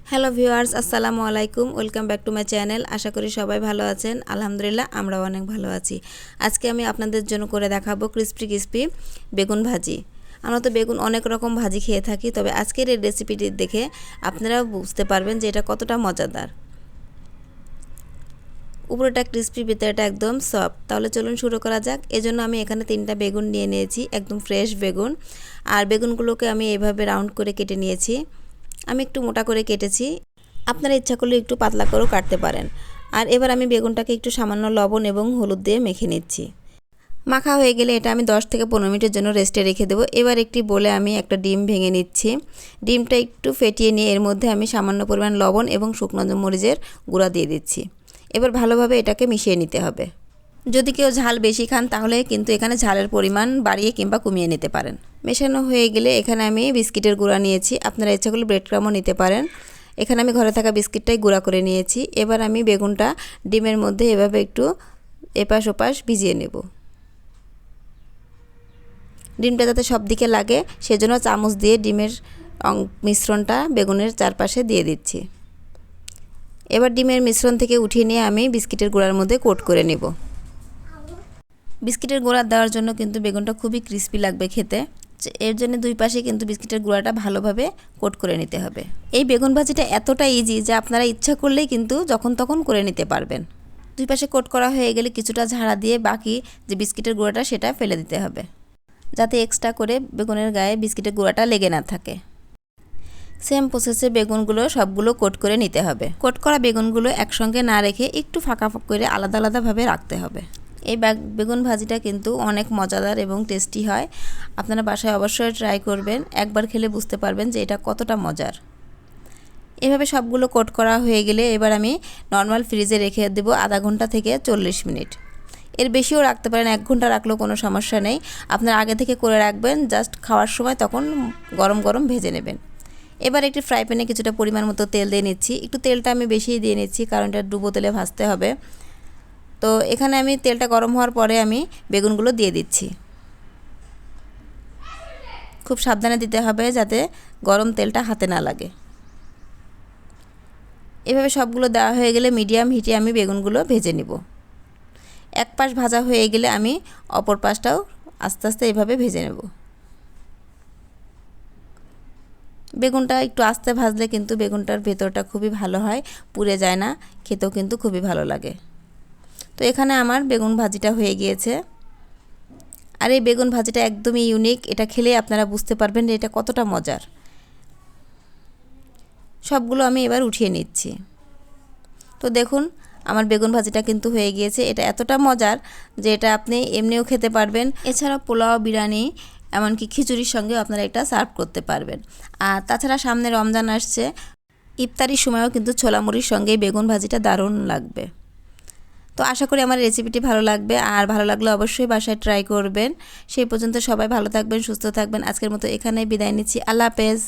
Hello viewers, আসসালামু আলাইকুম। Welcome back to my channel. আশা করি সবাই ভালো আছেন। আলহামদুলিল্লাহ আমরাও অনেক ভালো আছি। আজকে আমি আপনাদের জন্য করে দেখাবো ক্রিস্পি বেগুন ভাজি। আমরা তো বেগুন অনেক রকম ভাজি খেয়ে থাকি, তবে আজকের এই রেসিপিটি দেখে আপনারা বুঝতে পারবেন যে এটা কতটা মজাদার। উপরেটা ক্রিস্পি, ভিতরেটা একদম সফট। তাহলে চলুন শুরু করা যাক। এজন্য আমি এখানে 3টা বেগুন নিয়ে নিয়েছি, একদম ফ্রেশ বেগুন। আর বেগুনগুলোকে আমি এইভাবে রাউন্ড করে কেটে নিয়েছি। আমি একটু মোটা করে কেটেছি, আপনারা ইচ্ছা করলে একটু পাতলা করেও কাটতে পারেন। আর এবার আমি বেগুনটাকে একটু সামান্য লবণ এবং হলুদ দিয়ে মেখে নিচ্ছি। মাখা হয়ে গেলে এটা আমি 10 থেকে 15 মিনিটের জন্য রেস্টে রেখে দেবো। এবার একটি বলে আমি একটা ডিম ভেঙে নিচ্ছি। ডিমটা একটু ফেটিয়ে নিয়ে এর মধ্যে আমি সামান্য পরিমাণ লবণ এবং শুকনো মরিচের গুঁড়া দিয়ে দিচ্ছি। এবার ভালোভাবে এটাকে মিশিয়ে নিতে হবে। যদি কেউ ঝাল বেশি খান তাহলে কিন্তু এখানে ঝালের পরিমাণ বাড়িয়ে কিংবা কমিয়ে নিতে পারেন। মেশানো হয়ে গেলে এখানে আমি বিস্কিটের গুঁড়া নিয়েছি, আপনারা ইচ্ছা করলে ব্রেড ক্রামও নিতে পারেন। এখানে আমি ঘরে থাকা বিস্কিটটাই গুঁড়া করে নিয়েছি। এবার আমি বেগুনটা ডিমের মধ্যে এভাবে একটু এপাশ ওপাশ ভিজিয়ে নেব। ডিমটা যাতে সব দিকে লাগে সেজন্য চামচ দিয়ে ডিমের মিশ্রণটা বেগুনের চারপাশে দিয়ে দিচ্ছি। এবার ডিমের মিশ্রণ থেকে উঠিয়ে নিয়ে আমি বিস্কিটের গুঁড়ার মধ্যে কোট করে নেব। বিস্কিটের গুঁড়া দেওয়ার জন্য কিন্তু বেগুনটা খুবই ক্রিস্পি লাগবে খেতে। এর জন্য দুই পাশে কিন্তু বিস্কিটের গুঁড়াটা ভালোভাবে কোট করে নিতে হবে। এই বেগুন ভাজিটা এতটা ইজি যে আপনারা ইচ্ছা করলেই কিন্তু যখন তখন করে নিতে পারবেন। দুই পাশে কোট করা হয়ে গেলে কিছুটা ঝাড়া দিয়ে বাকি যে বিস্কিটের গুঁড়াটা সেটা ফেলে দিতে হবে, যাতে এক্সট্রা করে বেগুনের গায়ে বিস্কিটের গুঁড়াটা লেগে না থাকে। সেম প্রসেসে বেগুনগুলো সবগুলো কোট করে নিতে হবে। কোট করা বেগুনগুলো একসঙ্গে না রেখে একটু ফাঁকা করে আলাদা আলাদাভাবে রাখতে হবে। এই বেগুন ভাজিটা কিন্তু অনেক মজাদার এবং টেস্টি হয়। আপনারা বাসায় অবশ্যই ট্রাই করবেন, একবার খেলে বুঝতে পারবেন যে এটা কতটা মজার। এভাবে সবগুলো কোট করা হয়ে গেলে এবার আমি নর্মাল ফ্রিজে রেখে দেবো আধা ঘন্টা থেকে 40 মিনিট। এর বেশিও রাখতে পারেন, 1 ঘন্টা রাখলেও কোনো সমস্যা নেই। আপনারা আগে থেকে করে রাখবেন, জাস্ট খাওয়ার সময় তখন গরম গরম ভেজে নেবেন। এবার একটি ফ্রাই প্যানে কিছুটা পরিমাণ মতো তেল দিয়ে নিচ্ছি। একটু তেলটা আমি বেশিই দিয়ে নিচ্ছি, কারণ এটা ডুবো তেলে ভাজতে হবে। তো এখানে আমি তেলটা গরম হওয়ার পরে আমি বেগুনগুলো দিয়ে দিচ্ছি। খুব সাবধানে দিতে হবে যাতে গরম তেলটা হাতে না লাগে। এভাবে সবগুলো দেওয়া হয়ে গেলে মিডিয়াম হিটে আমি বেগুনগুলো ভেজে নিব। এক পাশ ভাজা হয়ে গেলে আমি অপর পাশটাও আস্তে আস্তে এভাবে ভেজে নেব। বেগুনটা একটু আস্তে ভাজলে কিন্তু বেগুনটার ভেতরটা খুবই ভালো হয়, পুড়ে যায় না, খেতেও কিন্তু খুবই ভালো লাগে। তো এখানে আমার বেগুন ভাজিটা হয়ে গিয়েছে। আর এই বেগুন ভাজিটা একদমই ইউনিক, এটা খেলে আপনারা বুঝতে পারবেন যে এটা কতটা মজার। সবগুলো আমি এবার উঠিয়ে নিচ্ছি। তো দেখুন আমার বেগুন ভাজিটা কিন্তু হয়ে গিয়েছে। এটা এতটা মজার যে এটা আপনি এমনিও খেতে পারবেন, এছাড়া পোলাও, বিরিয়ানি, এমনকি খিচুড়ির সঙ্গেও আপনারা এটা সার্ভ করতে পারবেন। আর তাছাড়া সামনে রমজান আসছে, ইফতারির সময়ও কিন্তু ছোলা মুড়ির সঙ্গে বেগুন ভাজিটা দারুণ লাগবে। তো আশা করি আমার রেসিপিটি ভালো লাগবে, আর ভালো লাগলে অবশ্যই বাসায় ট্রাই করবেন। সেই পর্যন্ত সবাই ভালো থাকবেন, সুস্থ থাকবেন। আজকের মতো এখানেই বিদায় নিচ্ছি। আল্লাহ হাফেজ।